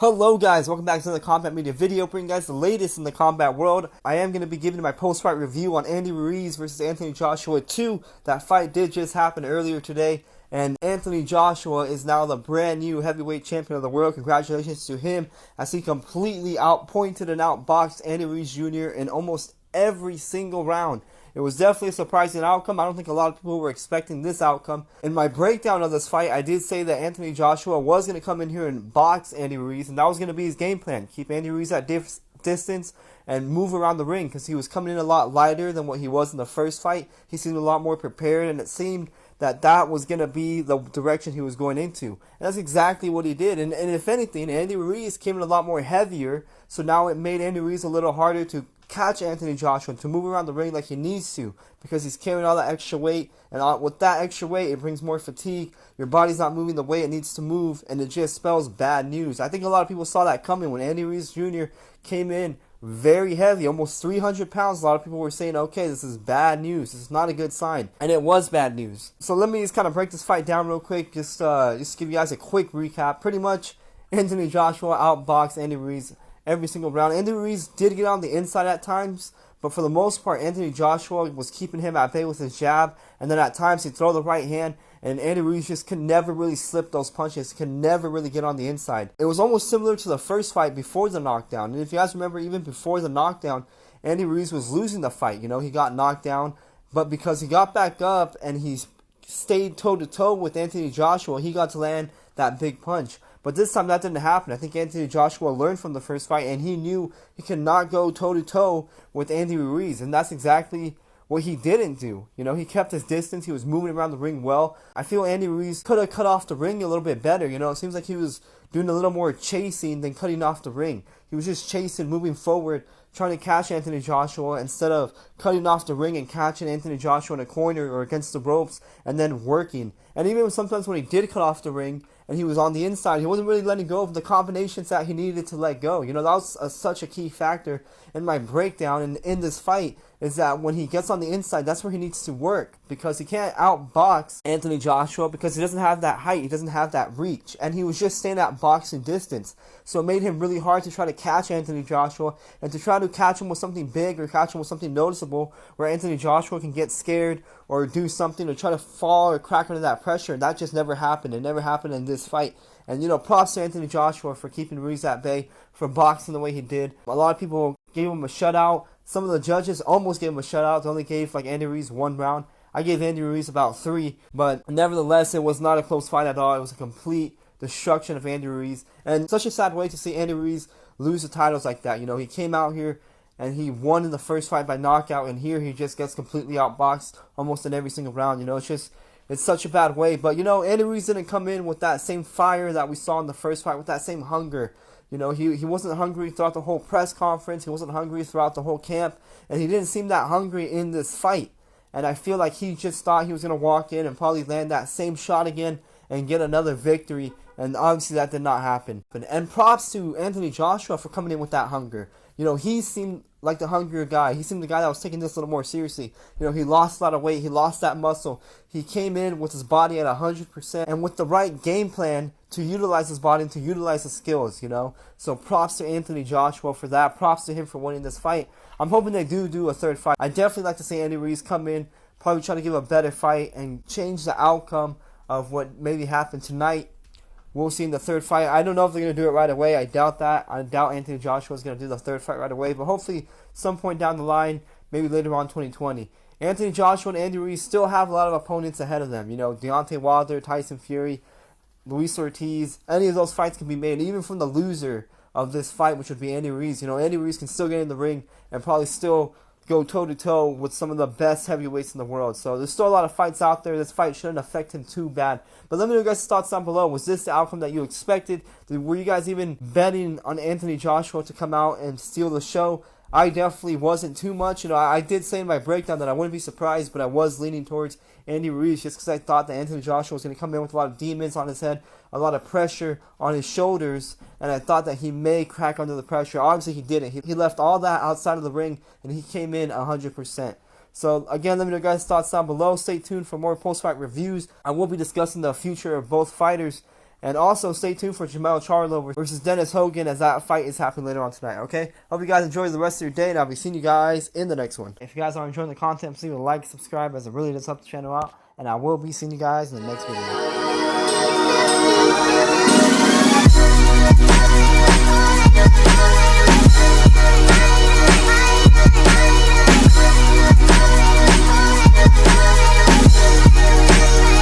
Hello guys, welcome back to another Combat Media video, bringing you guys the latest in the combat world. I am going to be giving my post-fight review on Andy Ruiz versus Anthony Joshua 2. That fight did just happen earlier today, and Anthony Joshua is now the brand new heavyweight champion of the world. Congratulations to him, as he completely outpointed and outboxed Andy Ruiz Jr. in almost every single round. It was definitely a surprising outcome. I don't think a lot of people were expecting this outcome. In my breakdown of this fight, I did say that Anthony Joshua was going to come in here and box Andy Ruiz, and that was going to be his game plan. Keep Andy Ruiz at distance and move around the ring, because he was coming in a lot lighter than what he was in the first fight. He seemed a lot more prepared, and it seemed that was going to be the direction he was going into. And that's exactly what he did. And if anything, Andy Ruiz came in a lot more heavier, so now it made Andy Ruiz a little harder to catch Anthony Joshua, to move around the ring like he needs to, because he's carrying all that extra weight, and with that extra weight it brings more fatigue. Your body's not moving the way it needs to move, and it just spells bad news. I think a lot of people saw that coming when Andy Ruiz Jr. came in very heavy, almost 300 pounds. A lot of people were saying, okay, this is bad news, this is not a good sign, and it was bad news. So let me just kind of break this fight down real quick, just give you guys a quick recap. Pretty much, Anthony Joshua outboxed Andy Ruiz every single round. Andy Ruiz did get on the inside at times, but for the most part, Anthony Joshua was keeping him at bay with his jab, and then at times he'd throw the right hand, and Andy Ruiz just could never really slip those punches, could never really get on the inside. It was almost similar to the first fight before the knockdown, and if you guys remember, even before the knockdown, Andy Ruiz was losing the fight. You know, he got knocked down, but because he got back up and he stayed toe-to-toe with Anthony Joshua, he got to land that big punch. But this time that didn't happen. I think Anthony Joshua learned from the first fight, and he knew he could not go toe-to-toe with Andy Ruiz, and that's exactly what he didn't do. You know, he kept his distance, he was moving around the ring well. I feel Andy Ruiz could have cut off the ring a little bit better. You know, it seems like he was doing a little more chasing than cutting off the ring. He was just chasing, moving forward, trying to catch Anthony Joshua instead of cutting off the ring and catching Anthony Joshua in a corner or against the ropes and then working. And even sometimes when he did cut off the ring and he was on the inside, he wasn't really letting go of the combinations that he needed to let go. You know, that was such a key factor in my breakdown and in this fight, is that when he gets on the inside, that's where he needs to work, because he can't outbox Anthony Joshua because he doesn't have that height, he doesn't have that reach, and he was just staying at boxing distance. So it made him really hard to try to catch Anthony Joshua and to try to catch him with something big or catch him with something noticeable where Anthony Joshua can get scared or do something or try to fall or crack under that pressure. That just never happened. It never happened in this fight. And, you know, props to Anthony Joshua for keeping Ruiz at bay, for boxing the way he did. A lot of people gave him a shutout. Some of the judges almost gave him a shutout. They only gave, like, Andy Ruiz 1 round. I gave Andy Ruiz about 3. But nevertheless, it was not a close fight at all. It was a complete destruction of Andy Ruiz. And such a sad way to see Andy Ruiz lose the titles like that. You know, he came out here and he won in the first fight by knockout, and here he just gets completely outboxed almost in every single round. You know, it's such a bad way. But, you know, Andy Ruiz didn't come in with that same fire that we saw in the first fight, with that same hunger. You know, he wasn't hungry throughout the whole press conference. He wasn't hungry throughout the whole camp. And he didn't seem that hungry in this fight. And I feel like he just thought he was going to walk in and probably land that same shot again and get another victory. And obviously that did not happen. And props to Anthony Joshua for coming in with that hunger. You know, he seemed like the hungrier guy. He seemed the guy that was taking this a little more seriously. You know, he lost a lot of weight. He lost that muscle. He came in with his body at 100% and with the right game plan to utilize his body and to utilize his skills, you know. So props to Anthony Joshua for that. Props to him for winning this fight. I'm hoping they do a third fight. I definitely like to see Andy Ruiz come in, probably try to give a better fight and change the outcome of what maybe happened tonight. We'll see in the third fight. I don't know if they're going to do it right away. I doubt that. I doubt Anthony Joshua is going to do the third fight right away. But hopefully, some point down the line, maybe later on 2020. Anthony Joshua and Andy Ruiz still have a lot of opponents ahead of them. You know, Deontay Wilder, Tyson Fury, Luis Ortiz. Any of those fights can be made, even from the loser of this fight, which would be Andy Ruiz. You know, Andy Ruiz can still get in the ring and probably still go toe-to-toe with some of the best heavyweights in the world. So there's still a lot of fights out there. This fight shouldn't affect him too bad. But let me know your guys' thoughts down below. Was this the outcome that you expected? Were you guys even betting on Anthony Joshua to come out and steal the show? I definitely wasn't too much. You know, I did say in my breakdown that I wouldn't be surprised, but I was leaning towards Andy Ruiz just because I thought that Anthony Joshua was going to come in with a lot of demons on his head, a lot of pressure on his shoulders, and I thought that he may crack under the pressure. Obviously, he didn't. He left all that outside of the ring, and he came in 100%. So, again, let me know your guys' thoughts down below. Stay tuned for more post-fight reviews. I will be discussing the future of both fighters And also stay tuned for Jamel Charlo versus Dennis Hogan, as that fight is happening later on tonight, okay? Hope you guys enjoy the rest of your day, and I'll be seeing you guys in the next one. If you guys are enjoying the content, please leave a like, subscribe, as it really does help the channel out. And I will be seeing you guys in the next video.